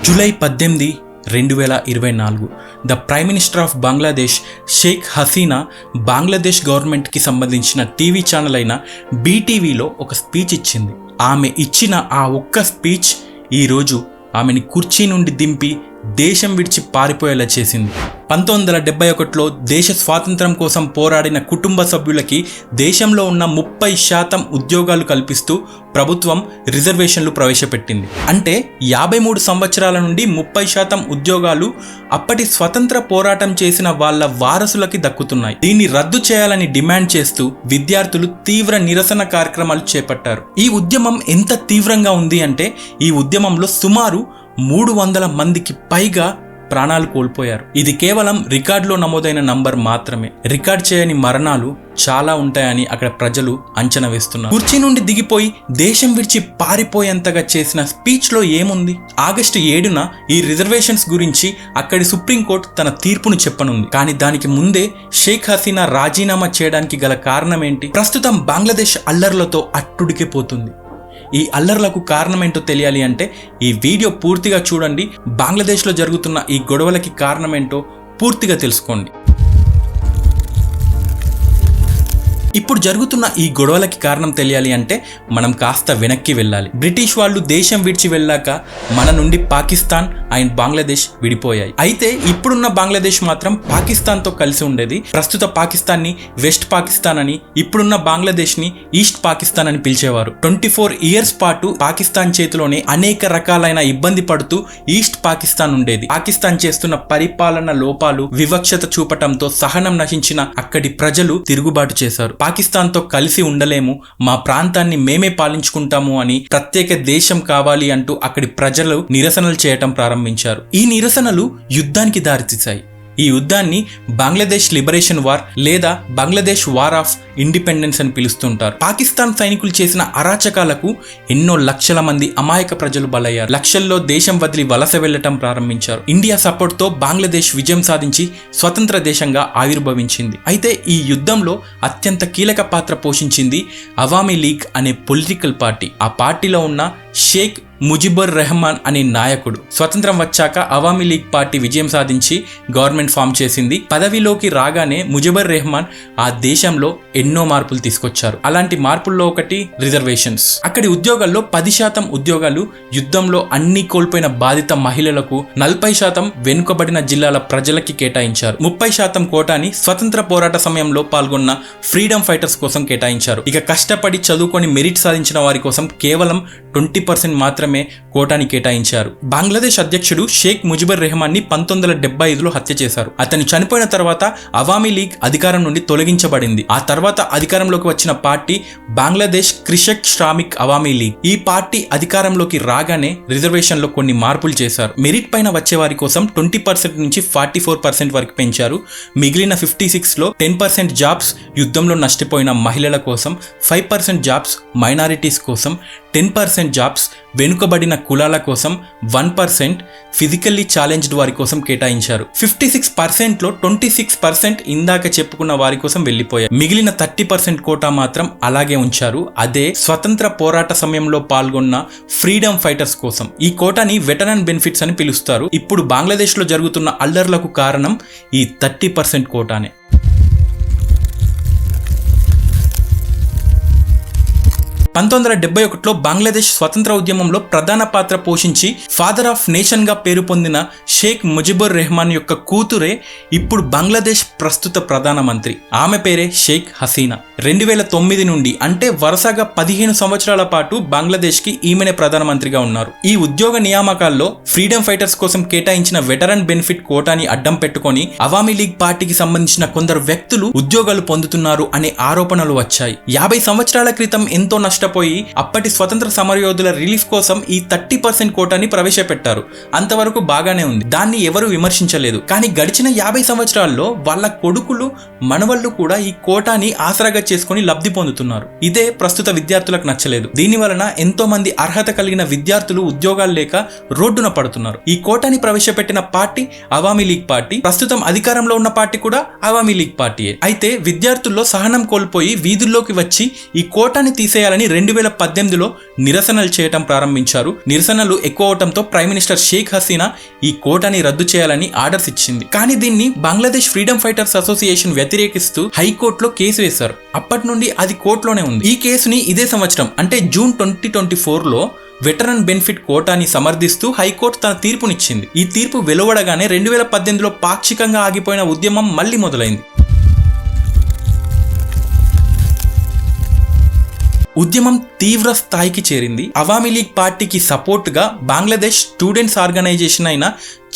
July 18, 2024 the prime minister of Bangladesh Sheikh Hasina Bangladesh గవర్నమెంట్కి సంబంధించిన TV channel అయిన బీటీవీలో ఒక స్పీచ్ ఇచ్చింది. ఆమె ఇచ్చిన ఆ ఒక్క స్పీచ్ ఈరోజు ఆమెని కుర్చీ నుండి దింపి దేశం విడిచి పారిపోయేలా చేసింది. 1971లో దేశ స్వాతంత్రం కోసం పోరాడిన కుటుంబ సభ్యులకి దేశంలో ఉన్న 30% ఉద్యోగాలు కల్పిస్తూ ప్రభుత్వం రిజర్వేషన్లు ప్రవేశపెట్టింది. అంటే 53 సంవత్సరాల నుండి 30% ఉద్యోగాలు అప్పటి స్వతంత్ర పోరాటం చేసిన వాళ్ళ వారసులకి దక్కుతున్నాయి. దీన్ని రద్దు చేయాలని డిమాండ్ చేస్తూ విద్యార్థులు తీవ్ర నిరసన కార్యక్రమాలు చేపట్టారు. ఈ ఉద్యమం ఎంత తీవ్రంగా ఉంది అంటే ఈ ఉద్యమంలో సుమారు 300 మందికి పైగా ప్రాణాలు కోల్పోయారు. ఇది కేవలం రికార్డులో నమోదైన నంబర్ మాత్రమే. రికార్డ్ చేయని మరణాలు చాలా ఉంటాయని అక్కడ ప్రజలు అంచనా వేస్తున్నారు. కుర్చీ నుండి దిగిపోయి దేశం విడిచి పారిపోయేంతగా చేసిన స్పీచ్లో ఏముంది? ఆగస్టు 7న ఈ రిజర్వేషన్స్ గురించి అక్కడి సుప్రీంకోర్టు తన తీర్పును చెప్పనుంది. కానీ దానికి ముందే షేక్ హసీనా రాజీనామా చేయడానికి గల కారణం ఏంటి? ప్రస్తుతం బంగ్లాదేశ్ అల్లర్లతో అట్టుడికిపోతుంది. ఈ అల్లర్లకు కారణం ఏంటో తెలియాలి అంటే ఈ వీడియో పూర్తిగా చూడండి. బంగ్లాదేశ్లో జరుగుతున్న ఈ గొడవలకి కారణం ఏంటో పూర్తిగా తెలుసుకోండి. ఇప్పుడు జరుగుతున్న ఈ గొడవలకి కారణం తెలియాలి అంటే మనం కాస్త వెనక్కి వెళ్ళాలి. బ్రిటిష్ వాళ్ళు దేశం విడిచి వెళ్ళాక మన నుండి పాకిస్తాన్ అండ్ బంగ్లాదేశ్ విడిపోయాయి. అయితే ఇప్పుడున్న బంగ్లాదేశ్ మాత్రం పాకిస్తాన్తో కలిసి ఉండేది. ప్రస్తుత పాకిస్తాన్ని వెస్ట్ పాకిస్తాన్ అని, ఇప్పుడున్న బంగ్లాదేశ్ని ఈస్ట్ పాకిస్తాన్ అని పిలిచేవారు. 24 ఇయర్స్ పాటు పాకిస్తాన్ చేతిలోనే అనేక రకాలైన ఇబ్బంది పడుతూ ఈస్ట్ పాకిస్తాన్ ఉండేది. పాకిస్తాన్ చేస్తున్న పరిపాలన లోపాలు, వివక్షత చూపటంతో సహనం నశించిన అక్కడి ప్రజలు తిరుగుబాటు చేశారు. పాకిస్తాన్తో కలిసి ఉండలేము, మా ప్రాంతాన్ని మేమే పాలించుకుంటాము అని ప్రత్యేక దేశం కావాలి అంటూ అక్కడి ప్రజలు నిరసనలు చేయటం ప్రారంభించారు. ఈ నిరసనలు యుద్ధానికి దారితీశాయి. ఈ యుద్ధాన్ని బంగ్లాదేశ్ లిబరేషన్ వార్ లేదా బంగ్లాదేశ్ వార్ ఆఫ్ ఇండిపెండెన్స్ అని పిలుస్తుంటారు. పాకిస్తాన్ సైనికులు చేసిన అరాచకాలకు ఎన్నో లక్షల మంది అమాయక ప్రజలు బలయ్యారు. లక్షల్లో దేశం వదిలి వలస వెళ్లటం ప్రారంభించారు. ఇండియా సపోర్ట్ తో బంగ్లాదేశ్ విజయం సాధించి స్వతంత్ర దేశంగా ఆవిర్భవించింది. అయితే ఈ యుద్ధంలో అత్యంత కీలక పాత్ర పోషించింది అవామీ లీగ్ అనే పొలిటికల్ పార్టీ. ఆ పార్టీలో ఉన్న షేక్ ముజిబుర్ రెహమాన్ అనే నాయకుడు. స్వతంత్రం వచ్చాక అవామీ లీగ్ పార్టీ విజయం సాధించి గవర్నమెంట్ ఫామ్ చేసింది. పదవిలోకి రాగానే ముజిబుర్ రెహమాన్ ఆ దేశంలో ఎన్నో మార్పులు తీసుకొచ్చారు. అలాంటి మార్పుల్లో ఒకటి రిజర్వేషన్స్. అక్కడి ఉద్యోగాల్లో 10% ఉద్యోగాలు యుద్ధంలో అన్ని కోల్పోయిన బాధిత మహిళలకు, 40% వెనుకబడిన జిల్లాల ప్రజలకి కేటాయించారు. 30% కోటాని స్వతంత్ర పోరాట సమయంలో పాల్గొన్న ఫ్రీడమ్ ఫైటర్స్ కోసం కేటాయించారు. ఇక కష్టపడి చదువుకొని మెరిట్ సాధించిన వారి కోసం కేవలం 20% మాత్రమే కోటాని కేటాయించారు. బంగ్లాదేశ్ అధ్యక్షుడు షేక్ ముజిబుర్ రెహమాన్ ని 1975లో హత్య చేశారు. అతను చనిపోయిన తర్వాత అవామీ లీగ్ అధికారం నుండి తొలగించబడింది. ఆ తర్వాత అధికారంలోకి వచ్చిన పార్టీ బంగ్లాదేశ్ కృషక్ శ్రామిక్ అవామీ లీగ్. ఈ పార్టీ అధికారంలోకి రాగానే రిజర్వేషన్ లో కొన్ని మార్పులు చేశారు. మెరిట్ పైన వచ్చే వారి కోసం 20% నుంచి 44% వరకు పెంచారు. మిగిలిన 56లో 10% జాబ్స్ యుద్ధంలో నష్టపోయిన మహిళల కోసం, 5% జాబ్స్ మైనారిటీస్ కోసం, 10% జాబ్స్ వెనుకబడిన కులాల కోసం, 1% ఫిజికల్లీ ఛాలెంజ్డ్ వారి కోసం కేటాయించారు. 56%లో 26% ఇందాక చెప్పుకున్న వారి కోసం వెళ్ళిపోయారు. మిగిలిన 30% కోటా మాత్రం అలాగే ఉంచారు. అదే స్వతంత్ర పోరాట సమయంలో పాల్గొన్న ఫ్రీడమ్ ఫైటర్స్ కోసం. ఈ కోటాని వెటరన్ బెనిఫిట్స్ అని పిలుస్తారు. ఇప్పుడు బంగ్లాదేశ్ లో జరుగుతున్న అల్లర్లకు కారణం ఈ 30% కోటానే. 1971లో బంగ్లాదేశ్ స్వతంత్ర ఉద్యమంలో ప్రధాన పాత్ర పోషించి ఫాదర్ ఆఫ్ నేషన్ గా పేరు పొందిన షేక్ ముజిబుర్ రెహమాన్ యొక్క కూతురే ఇప్పుడు బంగ్లాదేశ్ ప్రస్తుత ప్రధానమంత్రి. ఆమె పేరే షేక్ హసీనా. 2009 నుండి అంటే వరుసగా 15 సంవత్సరాల పాటు బంగ్లాదేశ్ కి ఈమెనే ప్రధానమంత్రిగా ఉన్నారు. ఈ ఉద్యోగ నియామకాల్లో ఫ్రీడమ్ ఫైటర్స్ కోసం కేటాయించిన వెటరన్ బెనిఫిట్ కోటాని అడ్డం పెట్టుకొని అవామీ లీగ్ పార్టీకి సంబంధించిన కొందరు వ్యక్తులు ఉద్యోగాలు పొందుతున్నారు అనే ఆరోపణలు వచ్చాయి. 50 సంవత్సరాల క్రితం ఎంతో నష్టపోయి అప్పటి స్వతంత్ర సమరయోధుల రిలీఫ్ కోసం ఈ 30% కోటాని ప్రవేశపెట్టారు. అంతవరకు బాగానే ఉంది, దాన్ని ఎవరు విమర్శించలేదు. కానీ గడిచిన 50 సంవత్సరాల్లో వాళ్ళ కొడుకులు, మనవళ్ళు కూడా ఈ కోటాని ఆసరాగా చేసుకుని లబ్ధి పొందుతున్నారు. ఇదే ప్రస్తుత విద్యార్థులకు నచ్చలేదు. దీని వలన ఎంతో మంది అర్హత కలిగిన విద్యార్థులు ఉద్యోగాలు లేక రోడ్డున పడుతున్నారు. ఈ కోటాని ప్రవేశపెట్టిన పార్టీ అవామీ లీగ్ పార్టీ. ప్రస్తుతం అధికారంలో ఉన్న పార్టీ కూడా అవామీ లీగ్ పార్టీయే. అయితే విద్యార్థుల్లో సహనం కోల్పోయి వీధుల్లోకి వచ్చి ఈ కోటాని తీసేయాలని 2018లో నిరసనలు చేయటం ప్రారంభించారు. నిరసనలు ఎక్కువ అవటంతో ప్రైమ్ మినిస్టర్ షేక్ హసీనా ఈ కోటాని రద్దు చేయాలని ఆర్డర్స్ ఇచ్చింది. కానీ దీన్ని బంగ్లాదేశ్ ఫ్రీడమ్ ఫైటర్స్ అసోసియేషన్ వ్యతిరేకిస్తూ హైకోర్టులో కేసు వేశారు. అప్పటి నుండి అది కోర్టులోనే ఉంది. ఈ కేసుని ఇదే సంవత్సరం అంటే జూన్ 2024లో వెటరన్ బెనిఫిట్ కోటాని సమర్థిస్తూ హైకోర్టు తన తీర్పునిచ్చింది. ఈ తీర్పు వెలువడగానే 2018లో పాక్షికంగా ఆగిపోయిన ఉద్యమం మళ్లీ మొదలైంది. ఉద్యమం తీవ్ర స్థాయికి చేరింది. అవామీ లీగ్ పార్టీకి సపోర్ట్ గా బంగ్లాదేశ్ స్టూడెంట్స్ ఆర్గనైజేషన్ అయిన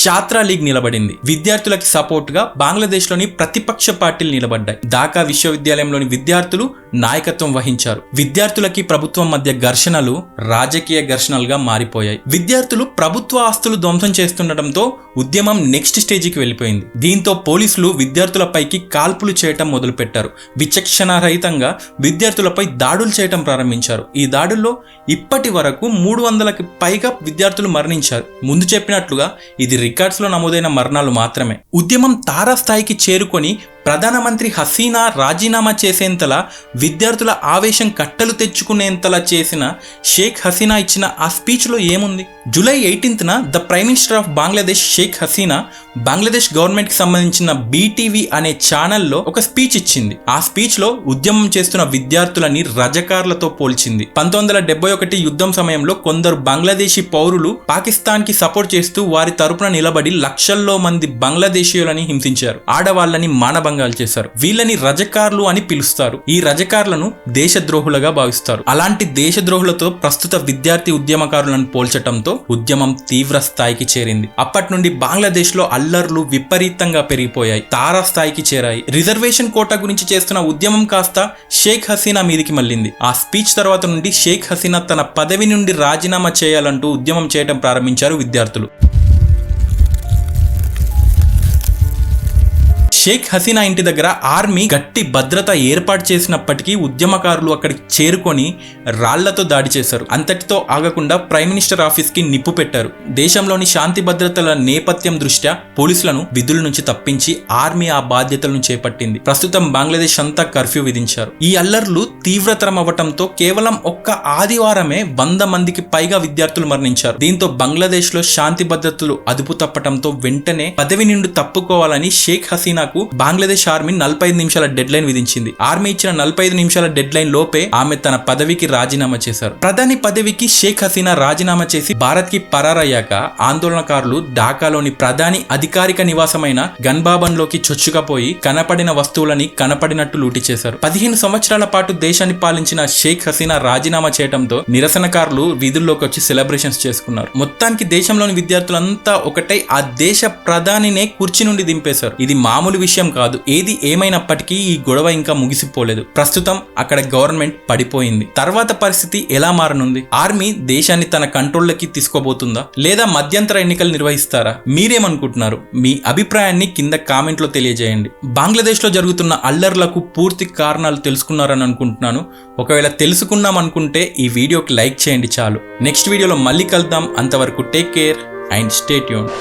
ఛాత్రా లీగ్ నిలబడింది. విద్యార్థులకి సపోర్ట్ గా బంగ్లాదేశ్ లోని ప్రతిపక్ష పార్టీలు నిలబడ్డాయి. ఢాకా విశ్వవిద్యాలయంలోని విద్యార్థులు నాయకత్వం వహించారు. విద్యార్థులకి ప్రభుత్వం మధ్య ఘర్షణలు రాజకీయ ఘర్షణలుగా మారిపోయాయి. విద్యార్థులు ప్రభుత్వ ఆస్తులు ధ్వంసం చేస్తుండటంతో ఉద్యమం నెక్స్ట్ స్టేజికి వెళ్ళిపోయింది. దీంతో పోలీసులు విద్యార్థులపైకి కాల్పులు చేయటం మొదలుపెట్టారు. విచక్షణారహితంగా విద్యార్థులపై దాడులు చేయటం ప్రారంభించారు. ఈ దాడుల్లో ఇప్పటి వరకు 300కి పైగా విద్యార్థులు మరణించారు. ముందు చెప్పినట్లుగా ఇది రికార్డ్స్ లో నమోదైన మరణాలు మాత్రమే. ఉద్యమం తారాస్థాయికి చేరుకొని ప్రధానమంత్రి హసీనా రాజీనామా చేసేంతలా, విద్యార్థుల ఆవేశం కట్టలు తెచ్చుకునేంతలా చేసిన షేక్ హసీనా ఇచ్చిన ఆ స్పీచ్ లో ఏముంది? జూలై 18న the prime minister of Bangladesh Sheikh Hasina Bangladesh government కి సంబంధించిన బీటీవీ అనే ఛానల్లో ఒక స్పీచ్ ఇచ్చింది. ఆ స్పీచ్ లో ఉద్యమం చేస్తున్న విద్యార్థులని రజకార్లతో పోల్చింది. 1971 యుద్ధం సమయంలో కొందరు బంగ్లాదేశీ పౌరులు పాకిస్తాన్ కి సపోర్ట్ చేస్తూ వారి తరపున నిలబడి లక్షల్లో మంది బంగ్లాదేశీయులని హింసించారు. ఆడవాళ్ళని మానభంగాలు చేశారు. వీళ్ళని రజకార్లు అని పిలుస్తారు. ఈ రజకార్లను దేశద్రోహులుగా భావిస్తారు. అలాంటి దేశద్రోహులతో ప్రస్తుత విద్యార్థి ఉద్యమకారులను పోల్చటంతో ఉద్యమం తీవ్ర స్థాయికి చేరింది. అప్పటి నుండి బంగ్లాదేశ్ లో అల్లర్లు విపరీతంగా పెరిగిపోయాయి, తారాస్థాయికి చేరాయి. రిజర్వేషన్ కోటా గురించి చేస్తున్న ఉద్యమం కాస్త షేక్ హసీనా మీదికి మళ్ళింది. ఆ స్పీచ్ తర్వాత నుండి షేక్ హసీనా తన పదవి నుండి రాజీనామా చేయాలంటూ ఉద్యమం చేయడం ప్రారంభించారు విద్యార్థులు. షేక్ హసీనా ఇంటి దగ్గర ఆర్మీ గట్టి భద్రత ఏర్పాటు చేసినప్పటికీ ఉద్యమకారులు అక్కడికి చేరుకొని రాళ్లతో దాడి చేశారు. అంతటితో ఆగకుండా ప్రైమ్ మినిస్టర్ ఆఫీస్ కి నిప్పు పెట్టారు. దేశంలోని శాంతి భద్రతల నేపథ్యం దృష్ట్యా పోలీసులను విధుల నుంచి తప్పించి ఆర్మీ ఆ బాధ్యతలను చేపట్టింది. ప్రస్తుతం బంగ్లాదేశ్ అంతా కర్ఫ్యూ విధించారు. ఈ అల్లర్లు తీవ్రతరం అవ్వటంతో కేవలం ఒక్క ఆదివారమే 100 మందికి పైగా విద్యార్థులు మరణించారు. దీంతో బంగ్లాదేశ్ లో శాంతి భద్రతలు అదుపు తప్పటంతో వెంటనే పదవి నుండి తప్పుకోవాలని షేక్ హసీనా బంగ్లాదేశ్ ఆర్మీ 45 నిమిషాల డెడ్ లైన్ విధించింది. ఆర్మీ ఇచ్చిన 45 నిమిషాల డెడ్ లైన్ లోపే ఆమె తన పదవికి రాజీనామా చేశారు. ప్రధాని పదవికి షేక్ హసీనా రాజీనామా చేసి భారత్ కి పరారయ్యాక ఆందోళనకారులు ఢాకాలోని ప్రధాని అధికారిక నివాసమైన గన్బాబన్ లోకి చొచ్చుకపోయి కనపడిన వస్తువులని కనపడినట్టు లూటి చేశారు. 15 సంవత్సరాల పాటు దేశాన్ని పాలించిన షేక్ హసీనా రాజీనామా చేయడంతో నిరసనకారులు వీధుల్లోకి వచ్చి సెలబ్రేషన్స్ చేసుకున్నారు. మొత్తానికి దేశంలోని విద్యార్థులంతా ఒకటై ఆ దేశ ప్రధానినే కుర్చీ నుండి దింపేశారు. ఇది మామూలు విషయం కాదు. ఏది ఏమైనప్పటికీ ఈ గొడవ ఇంకా ముగిసిపోలేదు. ప్రస్తుతం అక్కడ గవర్నమెంట్ పడిపోయింది. తర్వాత పరిస్థితి ఎలా మారనుంది? ఆర్మీ దేశాన్ని తన కంట్రోల్లోకి తీసుకోబోతుందా లేదా మధ్యంతర ఎన్నికలు నిర్వహిస్తారా? మీరేమనుకుంటున్నారు? మీ అభిప్రాయాన్ని కింద కామెంట్ లో తెలియజేయండి. బంగ్లాదేశ్ లో జరుగుతున్న అల్లర్లకు పూర్తి కారణాలు తెలుసుకున్నారని అనుకుంటున్నాను. ఒకవేళ తెలుసుకున్నాం అనుకుంటే ఈ వీడియోకి లైక్ చేయండి చాలు. నెక్స్ట్ వీడియోలో మళ్ళీ కలుద్దాం. అంతవరకు take care and stay tuned.